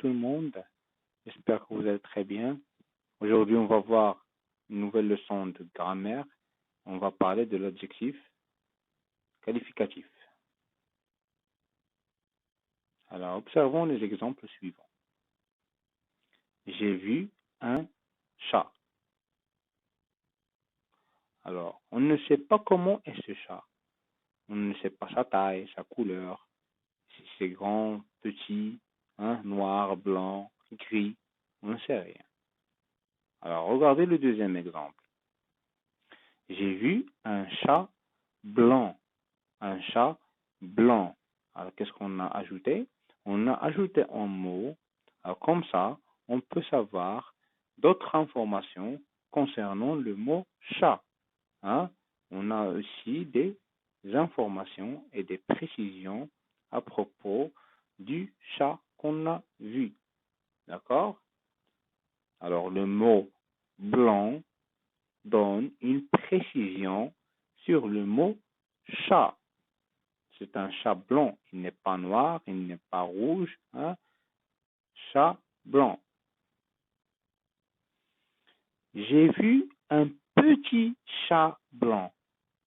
tout le monde. J'espère que vous allez très bien. Aujourd'hui, on va voir une nouvelle leçon de grammaire. On va parler de l'adjectif qualificatif. Alors, observons les exemples suivants. J'ai vu un chat. Alors, on ne sait pas comment est ce chat. On ne sait pas sa taille, sa couleur, si c'est grand, petit, noir, blanc, gris, on ne sait rien. Alors, regardez le deuxième exemple. J'ai vu un chat blanc. Un chat blanc. Alors, qu'est-ce qu'on a ajouté? On a ajouté un mot. Alors, comme ça, on peut savoir d'autres informations concernant le mot chat. On a aussi des informations et des précisions à propos du chat qu'on a vu. D'accord? Alors, le mot blanc donne une précision sur le mot chat. C'est un chat blanc. Il n'est pas noir, il n'est pas rouge. Chat blanc. J'ai vu un petit chat blanc.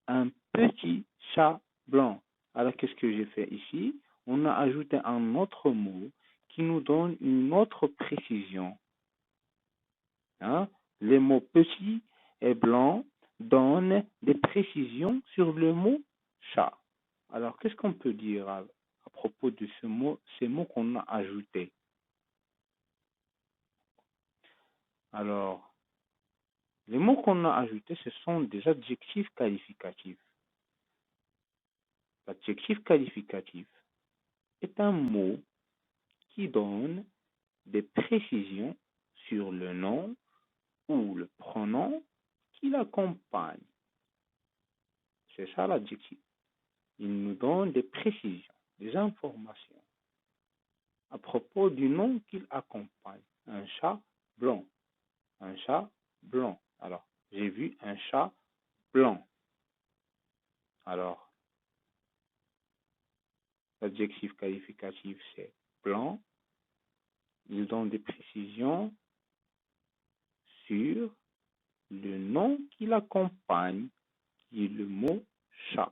Un petit chat blanc. Alors, qu'est-ce que j'ai fait ici? On a ajouté un autre mot qui nous donne une autre précision. Les mots petit et blanc donnent des précisions sur le mot chat. Alors, qu'est-ce qu'on peut dire à propos de ces mots qu'on a ajoutés? Alors, les mots qu'on a ajoutés, ce sont des adjectifs qualificatifs. L'adjectif qualificatif est un mot qui donne des précisions sur le nom ou le pronom qui l'accompagne. C'est ça l'adjectif. Il nous donne des précisions, des informations à propos du nom qu'il accompagne. Un chat blanc. Un chat blanc. Alors, j'ai vu un chat blanc. Alors, l'adjectif qualificatif, c'est blanc. Il donne des précisions sur le nom qui l'accompagne, qui est le mot chat.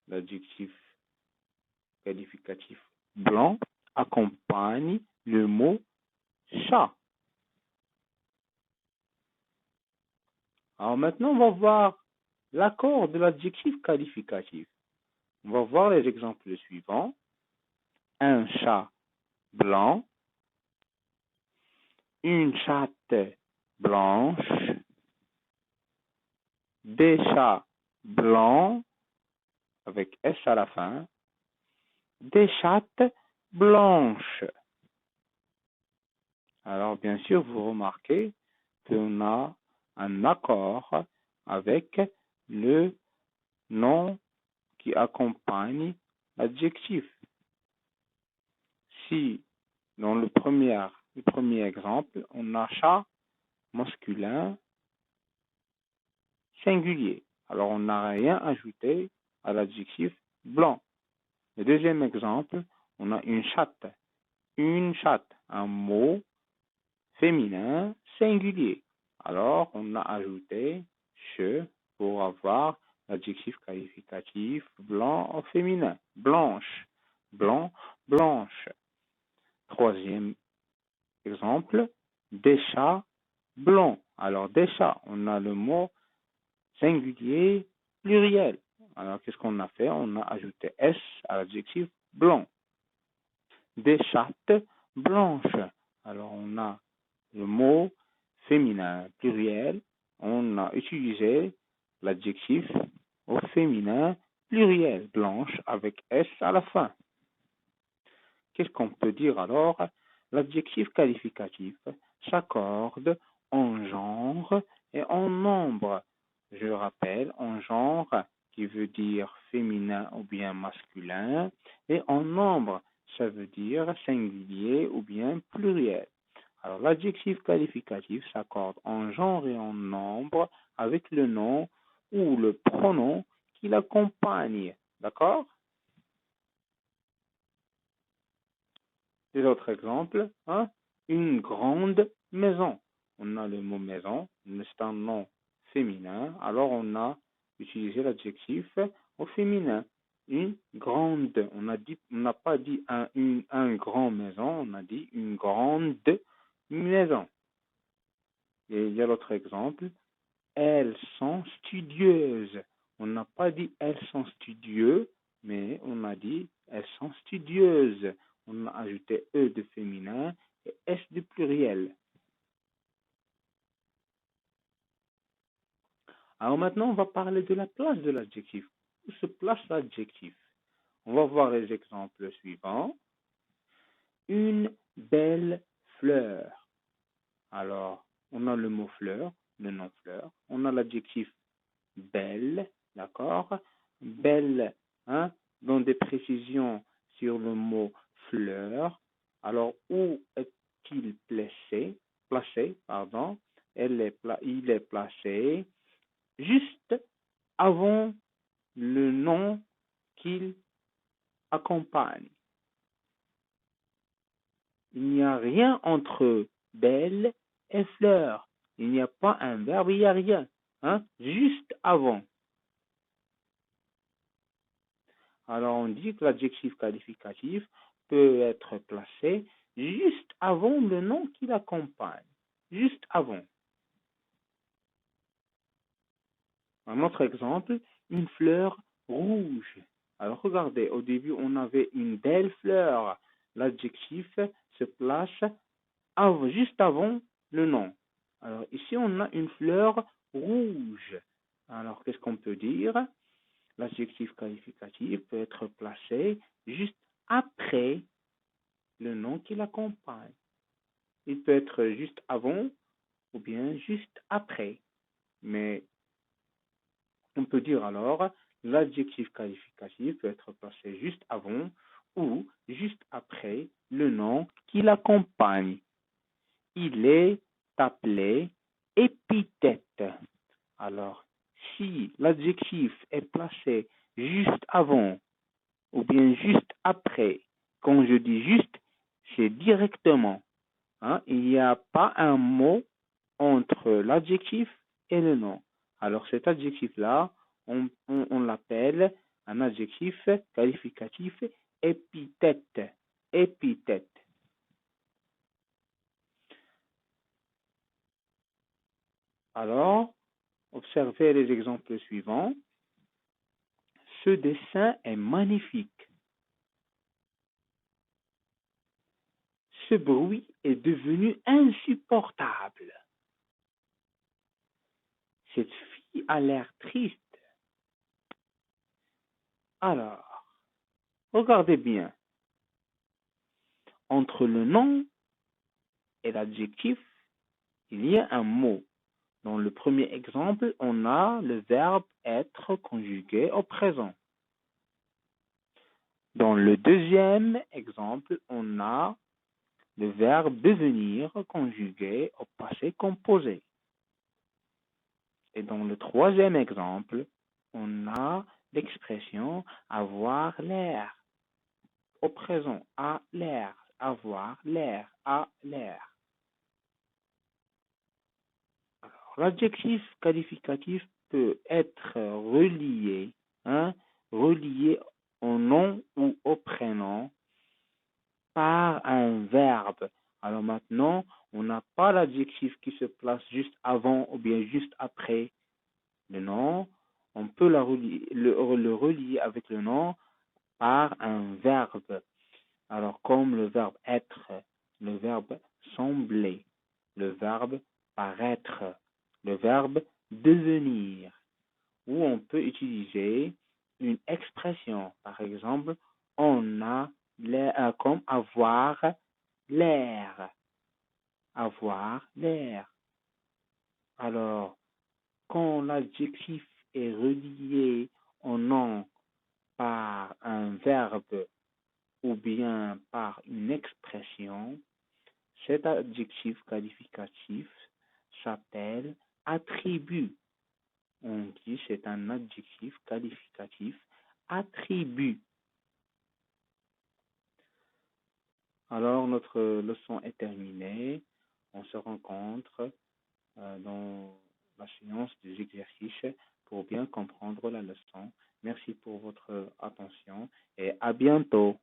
L'adjectif qualificatif blanc accompagne le mot chat. Alors maintenant, on va voir l'accord de l'adjectif qualificatif. On va voir les exemples suivants. Un chat blanc, une chatte blanche, des chats blancs, avec S à la fin, des chattes blanches. Alors, bien sûr, vous remarquez qu'on a un accord avec le nom qui accompagne l'adjectif. Si, dans le premier exemple, on a chat masculin singulier, alors on n'a rien ajouté à l'adjectif blanc. Le deuxième exemple, on a une chatte, un mot féminin singulier. Alors, on a ajouté che pour avoir l'adjectif qualificatif blanc au féminin. Blanche, blanc, blanche. Troisième exemple, des chats blancs. Alors, des chats, on a le mot singulier pluriel. Alors, qu'est-ce qu'on a fait? On a ajouté S à l'adjectif blanc. Des chattes blanches. Alors, on a le mot féminin pluriel. On a utilisé l'adjectif au féminin pluriel, blanche, avec S à la fin. Qu'est-ce qu'on peut dire alors? L'adjectif qualificatif s'accorde en genre et en nombre. Je rappelle, en genre qui veut dire féminin ou bien masculin, et en nombre, ça veut dire singulier ou bien pluriel. Alors, l'adjectif qualificatif s'accorde en genre et en nombre avec le nom ou le pronom qui l'accompagne. D'accord? Les autres exemples, hein, une grande maison. On a le mot maison, c'est un nom féminin, alors on a utilisé l'adjectif au féminin. Une grande, on n'a pas dit un grand maison, on a dit une grande maison. Et il y a l'autre exemple, elles sont studieuses. On n'a pas dit elles sont studieux, mais on a dit elles sont studieuses. On a ajouté E de féminin et S de pluriel. Alors maintenant, on va parler de la place de l'adjectif. Où se place l'adjectif? On va voir les exemples suivants. Une belle fleur. Alors, on a le mot fleur, le nom fleur. On a l'adjectif belle, d'accord? Belle, hein, dans des précisions sur le mot fleur. Alors, où est-il placé, pardon? Il est placé juste avant le nom qu'il accompagne. Il n'y a rien entre belle et fleur. Il n'y a pas un verbe, il n'y a rien. Hein? Juste avant. Alors on dit que l'adjectif qualificatif peut être placé juste avant le nom qui l'accompagne. Juste avant. Un autre exemple, une fleur rouge. Alors regardez, au début on avait une belle fleur. L'adjectif se place juste avant le nom. Alors ici on a une fleur rouge. Alors qu'est-ce qu'on peut dire? L'adjectif qualificatif peut être placé juste après le nom qui l'accompagne. Il peut être juste avant ou bien juste après. Mais on peut dire alors l'adjectif qualificatif peut être placé juste avant ou juste après le nom qui l'accompagne. Il est appelé épithète. Alors, si l'adjectif est placé juste avant ou bien juste après, quand je dis juste, c'est directement. Hein, il n'y a pas un mot entre l'adjectif et le nom. Alors cet adjectif-là, on l'appelle un adjectif qualificatif épithète. Épithète. Alors, observez les exemples suivants. Ce dessin est magnifique. Ce bruit est devenu insupportable. Cette fille a l'air triste. Alors, regardez bien. Entre le nom et l'adjectif, il y a un mot. Dans le premier exemple, on a le verbe être conjugué au présent. Dans le deuxième exemple, on a le verbe devenir conjugué au passé composé. Et dans le troisième exemple, on a l'expression avoir l'air. Au présent, a l'air, avoir l'air, a l'air. L'adjectif qualificatif peut être relié, relié au nom ou au prénom par un verbe. Alors maintenant, on n'a pas l'adjectif qui se place juste avant ou bien juste après le nom. On peut le relier avec le nom par un verbe. Alors comme le verbe être, le verbe sembler, le verbe paraître, le verbe devenir, ou on peut utiliser une expression, par exemple, on a l'air, comme avoir l'air, avoir l'air. Alors, quand l'adjectif est relié au nom par un verbe ou bien par une expression, cet adjectif qualificatif s'appelle attribut. On dit c'est un adjectif qualificatif attribut. Alors, notre leçon est terminée. On se rencontre dans la séance des exercices pour bien comprendre la leçon. Merci pour votre attention et à bientôt.